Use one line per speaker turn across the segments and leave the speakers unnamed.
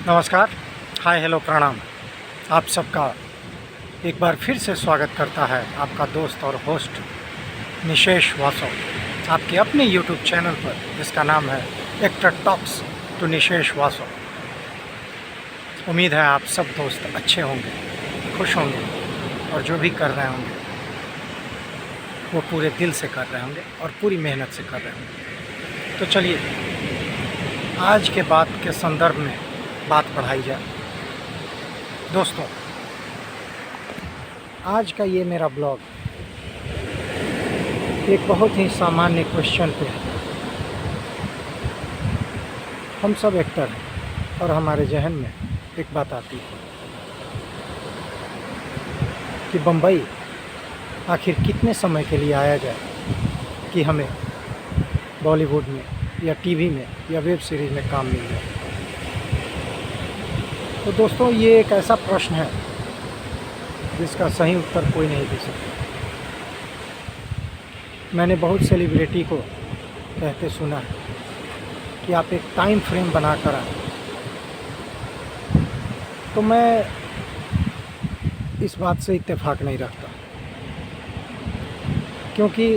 नमस्कार, hi hello प्रणाम। आप सबका एक बार फिर से स्वागत करता है आपका दोस्त और होस्ट निशेष वासव आपके अपने यूट्यूब चैनल पर, जिसका नाम है एक्टर टॉक्स टू निशेष वासव। उम्मीद है आप सब दोस्त अच्छे होंगे, खुश होंगे और जो भी कर रहे होंगे वो पूरे दिल से कर रहे होंगे और पूरी मेहनत से कर रहे होंगे। तो चलिए आज के बात के संदर्भ में बात बढ़ाई जाए। दोस्तों, आज का ये मेरा ब्लॉग एक बहुत ही सामान्य क्वेश्चन पे है। हम सब एक्टर हैं और हमारे जहन में एक बात आती है कि बम्बई आखिर कितने समय के लिए आया जाए कि हमें बॉलीवुड में या टीवी में या वेब सीरीज़ में काम मिल जाए। तो दोस्तों, ये एक ऐसा प्रश्न है जिसका सही उत्तर कोई नहीं दे सकता। मैंने बहुत सेलिब्रिटी को कहते सुना है कि आप एक टाइम फ्रेम बना कर आए, तो मैं इस बात से इत्तेफाक नहीं रखता, क्योंकि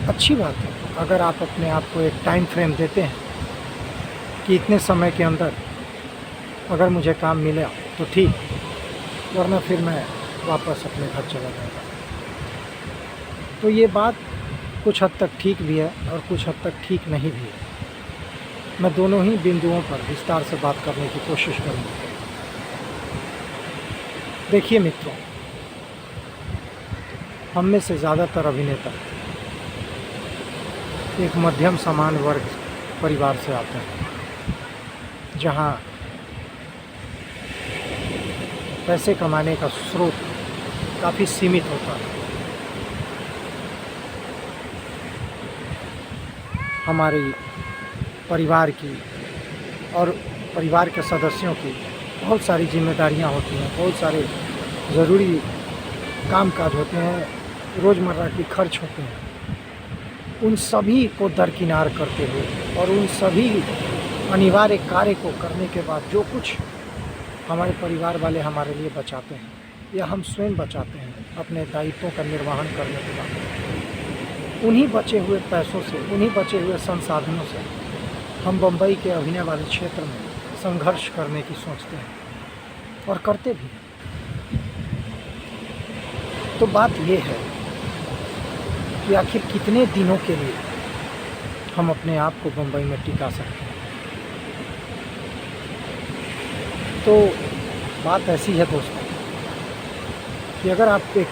अच्छी बात है अगर आप अपने आप को एक टाइम फ्रेम देते हैं कि इतने समय के अंदर अगर मुझे काम मिला तो ठीक, वरना फिर मैं वापस अपने घर चला जाऊँगा। तो ये बात कुछ हद तक ठीक भी है और कुछ हद तक ठीक नहीं भी है। मैं दोनों ही बिंदुओं पर विस्तार से बात करने की कोशिश करूँगा। देखिए मित्रों, हम में से ज़्यादातर अभिनेता एक मध्यम समान वर्ग परिवार से आते हैं, जहाँ पैसे कमाने का स्रोत काफ़ी सीमित होता है। हमारे परिवार की और परिवार के सदस्यों की बहुत सारी जिम्मेदारियां होती हैं, बहुत सारे ज़रूरी कामकाज होते हैं, रोज़मर्रा के खर्च होते हैं। उन सभी को दरकिनार करते हुए और उन सभी अनिवार्य कार्य को करने के बाद जो कुछ हमारे परिवार वाले हमारे लिए बचाते हैं या हम स्वयं बचाते हैं अपने दायित्वों का निर्वहन करने के बाद, उन्हीं बचे हुए पैसों से, उन्हीं बचे हुए संसाधनों से हम बम्बई के अभिनय वाले क्षेत्र में संघर्ष करने की सोचते हैं और करते भी हैं। तो बात ये है कि आखिर कितने दिनों के लिए हम अपने आप को बम्बई में टिका सकते हैं। तो बात ऐसी है दोस्तों कि अगर आप एक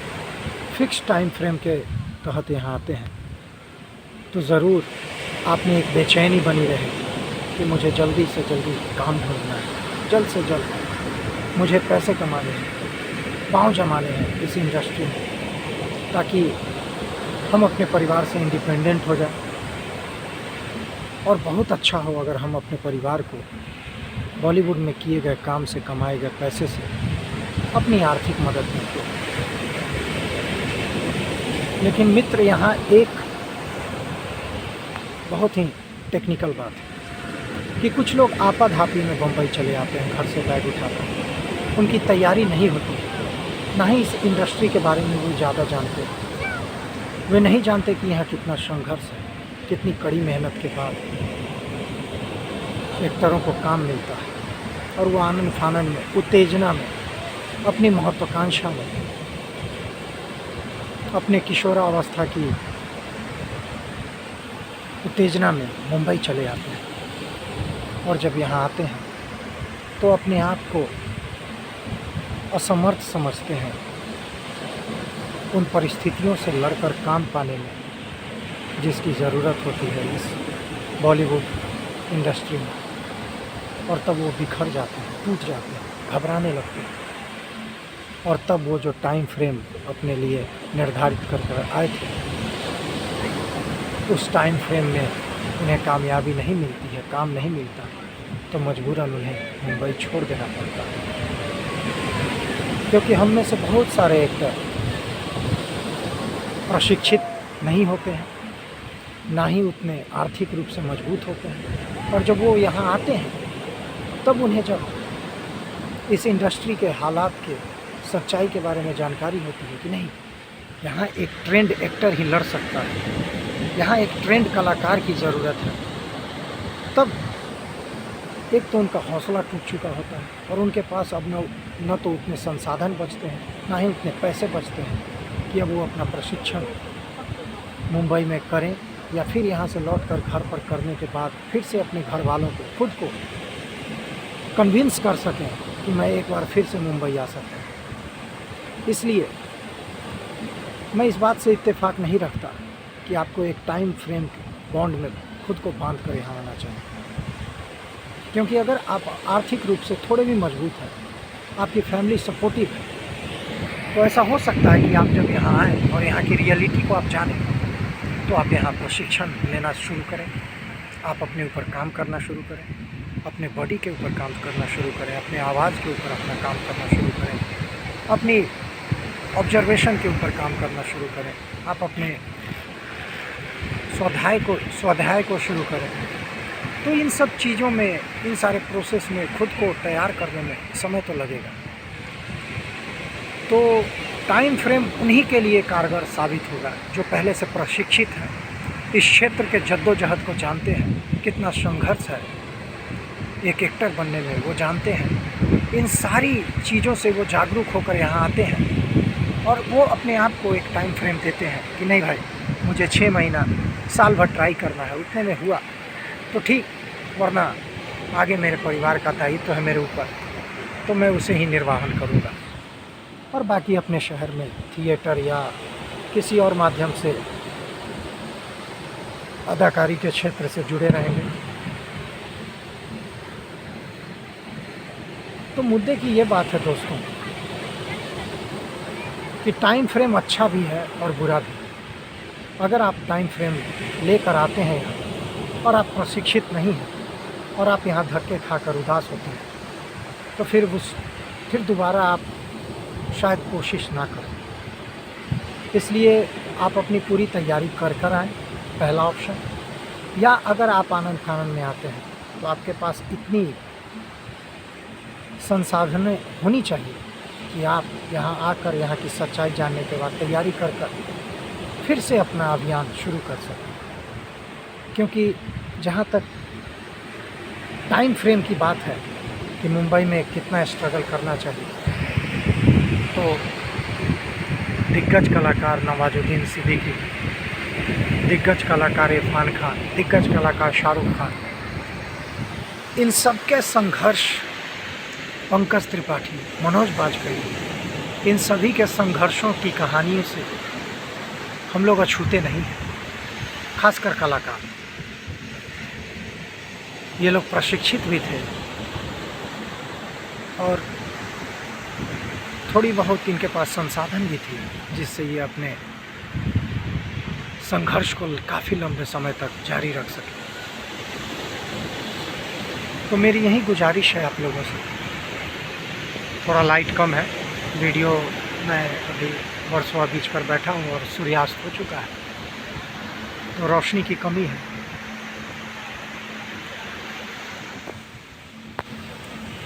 फ़िक्स टाइम फ्रेम के तहत यहाँ आते हैं तो ज़रूर आप में एक बेचैनी बनी रहेगी कि मुझे जल्दी से जल्दी काम ढूंढना है, जल्द से जल्द मुझे पैसे कमाने हैं, पाँव जमाने हैं इस इंडस्ट्री में, ताकि हम अपने परिवार से इंडिपेंडेंट हो जाए। और बहुत अच्छा हो अगर हम अपने परिवार को बॉलीवुड में किए गए काम से, कमाए गए पैसे से अपनी आर्थिक मदद मिलती है। लेकिन मित्र, यहाँ एक बहुत ही टेक्निकल बात है कि कुछ लोग आपाधापी में बम्बई चले आते हैं, घर से बैग उठाकर। उनकी तैयारी नहीं होती, ना ही इस इंडस्ट्री के बारे में वो ज़्यादा जानते हैं। वे नहीं जानते कि यहाँ कितना संघर्ष है, कितनी कड़ी मेहनत के बाद एक्टरों को काम मिलता है और वो आनंद फानंद में, उत्तेजना में, अपनी महत्वाकांक्षा में, अपने किशोरावस्था की उत्तेजना में मुंबई चले आते हैं। और जब यहाँ आते हैं तो अपने आप को असमर्थ समझते हैं उन परिस्थितियों से लड़कर काम पाने में जिसकी ज़रूरत होती है इस बॉलीवुड इंडस्ट्री में। और तब वो बिखर जाते हैं, टूट जाते हैं, घबराने लगते हैं। और तब वो जो टाइम फ्रेम अपने लिए निर्धारित कर आए थे, उस टाइम फ्रेम में उन्हें कामयाबी नहीं मिलती है, काम नहीं मिलता, तो मजबूरन उन्हें मुंबई छोड़ देना पड़ता है। क्योंकि हम में से बहुत सारे एक्टर प्रशिक्षित नहीं होते हैं, ना ही उतने आर्थिक रूप से मजबूत होते हैं। और जब वो यहाँ आते हैं तब उन्हें जब इस इंडस्ट्री के हालात के सच्चाई के बारे में जानकारी होती है कि नहीं, यहाँ एक ट्रेंड एक्टर ही लड़ सकता है, यहाँ एक ट्रेंड कलाकार की ज़रूरत है। तब एक तो उनका हौसला टूट चुका होता है और उनके पास अब न तो उतने संसाधन बचते हैं, ना ही उतने पैसे बचते हैं कि अब वो अपना प्रशिक्षण मुंबई में करें या फिर यहाँ से लौटकर घर पर करने के बाद फिर से अपने घर वालों को, खुद को कन्विंस कर सकें कि मैं एक बार फिर से मुंबई आ सकता हूँ। इसलिए मैं इस बात से इत्तेफाक नहीं रखता कि आपको एक टाइम फ्रेम के बॉन्ड में खुद को बांध कर यहाँ आना चाहिए, क्योंकि अगर आप आर्थिक रूप से थोड़े भी मजबूत हैं, आपकी फैमिली सपोर्टिव है, तो ऐसा हो सकता है कि आप जब यहाँ आएँ और यहाँ की रियलिटी को आप जानें तो आप यहाँ प्रशिक्षण लेना शुरू करें, आप अपने ऊपर काम करना शुरू करें, अपने बॉडी के ऊपर काम करना शुरू करें, अपने आवाज़ के ऊपर अपना काम करना शुरू करें, अपनी ऑब्जर्वेशन के ऊपर काम करना शुरू करें, आप अपने स्वाध्याय को शुरू करें। तो इन सब चीज़ों में, इन सारे प्रोसेस में खुद को तैयार करने में समय तो लगेगा। तो टाइम फ्रेम उन्हीं के लिए कारगर साबित होगा जो पहले से प्रशिक्षित हैं, इस क्षेत्र के जद्दोजहद को जानते हैं, कितना संघर्ष है एक एक्टर बनने में, वो जानते हैं। इन सारी चीज़ों से वो जागरूक होकर यहाँ आते हैं और वो अपने आप को एक टाइम फ्रेम देते हैं कि नहीं भाई, मुझे 6 महीना साल भर ट्राई करना है, उतने में हुआ तो ठीक, वरना आगे मेरे परिवार का दायित्व है मेरे ऊपर, तो मैं उसे ही निर्वाहन करूँगा। और बाकी अपने शहर में थिएटर या किसी और माध्यम से अदाकारी के क्षेत्र से जुड़े रहेंगे। तो मुद्दे की ये बात है दोस्तों कि टाइम फ्रेम अच्छा भी है और बुरा भी। अगर आप टाइम फ्रेम लेकर आते हैं यहाँ और आप प्रशिक्षित नहीं हैं और आप यहाँ धक्के खाकर उदास होते हैं, तो फिर दोबारा आप शायद कोशिश ना करें। इसलिए आप अपनी पूरी तैयारी कर आएँ, पहला ऑप्शन। या अगर आप आनंद फानंद में आते हैं तो आपके पास इतनी संसाधनें होनी चाहिए कि आप यहाँ आकर यहाँ की सच्चाई जानने के बाद तैयारी कर फिर से अपना अभियान शुरू कर सकें। क्योंकि जहाँ तक टाइम फ्रेम की बात है कि मुंबई में कितना स्ट्रगल करना चाहिए, तो दिग्गज कलाकार नवाजुद्दीन सिद्दीकी, दिग्गज कलाकार इरफान खान, दिग्गज कलाकार शाहरुख खान, इन सब के संघर्ष, पंकज त्रिपाठी, मनोज बाजपेयी, इन सभी के संघर्षों की कहानियों से हम लोग अछूते नहीं हैं। खासकर कलाकार, ये लोग प्रशिक्षित भी थे और थोड़ी बहुत इनके पास संसाधन भी थी जिससे ये अपने संघर्ष को काफ़ी लंबे समय तक जारी रख सके। तो मेरी यही गुजारिश है आप लोगों से। थोड़ा लाइट कम है, वीडियो मैं अभी वर्सोवा बीच पर बैठा हूँ और सूर्यास्त हो चुका है, तो रोशनी की कमी है।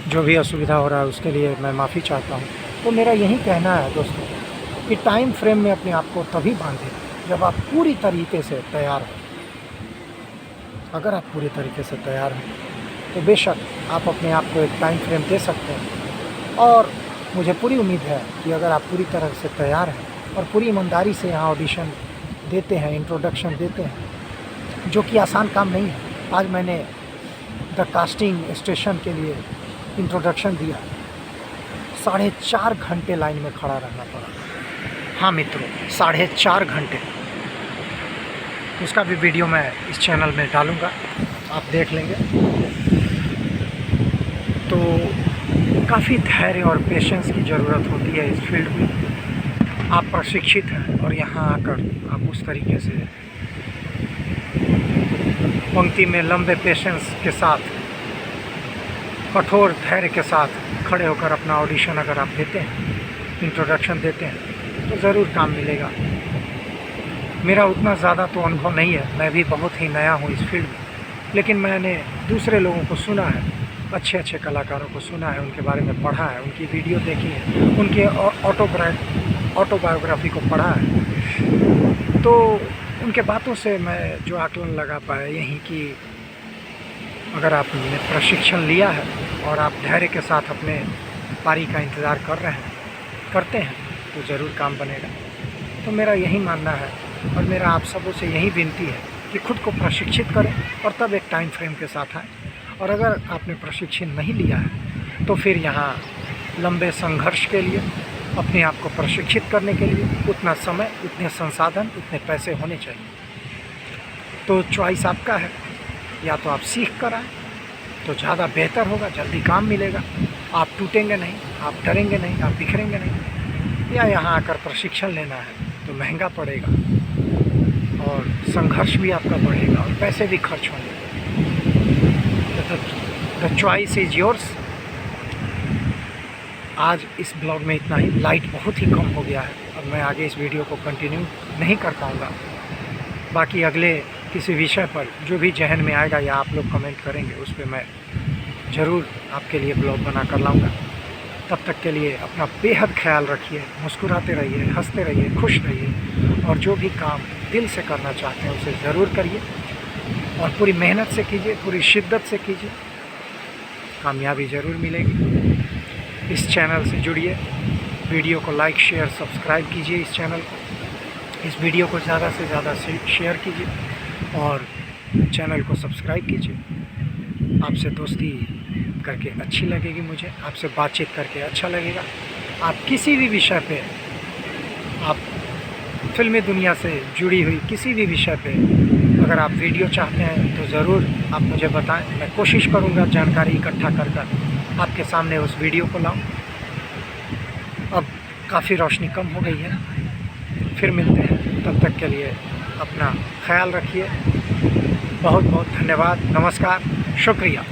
जो भी असुविधा हो रहा है उसके लिए मैं माफ़ी चाहता हूँ। तो मेरा यही कहना है दोस्तों कि टाइम फ्रेम में अपने आप को तभी बांधें जब आप पूरी तरीके से तैयार हो। अगर आप पूरी तरीके से तैयार हैं तो बेशक आप अपने आप को एक टाइम फ्रेम दे सकते हैं। और मुझे पूरी उम्मीद है कि अगर आप पूरी तरह से तैयार हैं और पूरी ईमानदारी से यहाँ ऑडिशन देते हैं, इंट्रोडक्शन देते हैं, जो कि आसान काम नहीं है। आज मैंने द कास्टिंग स्टेशन के लिए इंट्रोडक्शन दिया, 4.5 घंटे लाइन में खड़ा रहना पड़ा। हाँ मित्रों, 4.5 घंटे। उसका भी वीडियो मैं इस चैनल में डालूँगा, आप देख लेंगे। तो काफ़ी धैर्य और पेशेंस की ज़रूरत होती है इस फील्ड में। आप प्रशिक्षित हैं और यहाँ आकर आप उस तरीके से पंक्ति में लंबे पेशेंस के साथ, कठोर धैर्य के साथ खड़े होकर अपना ऑडिशन अगर आप देते हैं, इंट्रोडक्शन देते हैं, तो ज़रूर काम मिलेगा। मेरा उतना ज़्यादा तो अनुभव नहीं है, मैं भी बहुत ही नया हूँ इस फील्ड में, लेकिन मैंने दूसरे लोगों को सुना है अच्छे अच्छे कलाकारों को सुना है, उनके बारे में पढ़ा है, उनकी वीडियो देखी है, उनके ऑटोबायोग्राफी को पढ़ा है, तो उनके बातों से मैं जो आकलन लगा पाया यही कि अगर आपने प्रशिक्षण लिया है और आप धैर्य के साथ अपने पारी का इंतज़ार करते हैं तो ज़रूर काम बनेगा। तो मेरा यही मानना है और मेरा आप सबों से यही विनती है कि खुद को प्रशिक्षित करें और तब एक टाइम फ्रेम के साथ आएँ। और अगर आपने प्रशिक्षण नहीं लिया है तो फिर यहाँ लंबे संघर्ष के लिए अपने आप को प्रशिक्षित करने के लिए उतना समय, उतने संसाधन, उतने पैसे होने चाहिए। तो चॉइस आपका है, या तो आप सीख कर आए तो ज़्यादा बेहतर होगा, जल्दी काम मिलेगा, आप टूटेंगे नहीं, आप डरेंगे नहीं, आप बिखरेंगे नहीं। या यहाँ आकर प्रशिक्षण लेना है तो महंगा पड़ेगा और संघर्ष भी आपका बढ़ेगा और पैसे भी खर्च होंगे। The choice is yours. आज इस ब्लॉग में इतना ही। लाइट बहुत ही कम हो गया है और मैं आगे इस वीडियो को कंटिन्यू नहीं कर पाऊँगा। बाकी अगले किसी विषय पर जो भी जहन में आएगा या आप लोग कमेंट करेंगे उस पर मैं ज़रूर आपके लिए ब्लॉग बना कर लाऊँगा। तब तक के लिए अपना बेहद ख्याल रखिए, मुस्कुराते रहिए, हंसते रहिए, खुश रहिए और जो भी काम दिल से करना चाहते हैं उसे ज़रूर करिए और पूरी मेहनत से कीजिए, पूरी शिद्दत से कीजिए, कामयाबी ज़रूर मिलेगी। इस चैनल से जुड़िए, वीडियो को लाइक, शेयर, सब्सक्राइब कीजिए इस चैनल को, इस वीडियो को ज़्यादा से ज़्यादा शेयर कीजिए और चैनल को सब्सक्राइब कीजिए। आपसे दोस्ती करके अच्छी लगेगी, मुझे आपसे बातचीत करके अच्छा लगेगा। आप किसी भी विषय पे, आप फिल्मी दुनिया से जुड़ी हुई किसी भी विषय पे अगर आप वीडियो चाहते हैं तो ज़रूर आप मुझे बताएं। मैं कोशिश करूंगा जानकारी इकट्ठा कर आपके सामने उस वीडियो को लाऊं। अब काफ़ी रोशनी कम हो गई है, फिर मिलते हैं, तब तक के लिए अपना ख्याल रखिए। बहुत बहुत धन्यवाद, नमस्कार, शुक्रिया।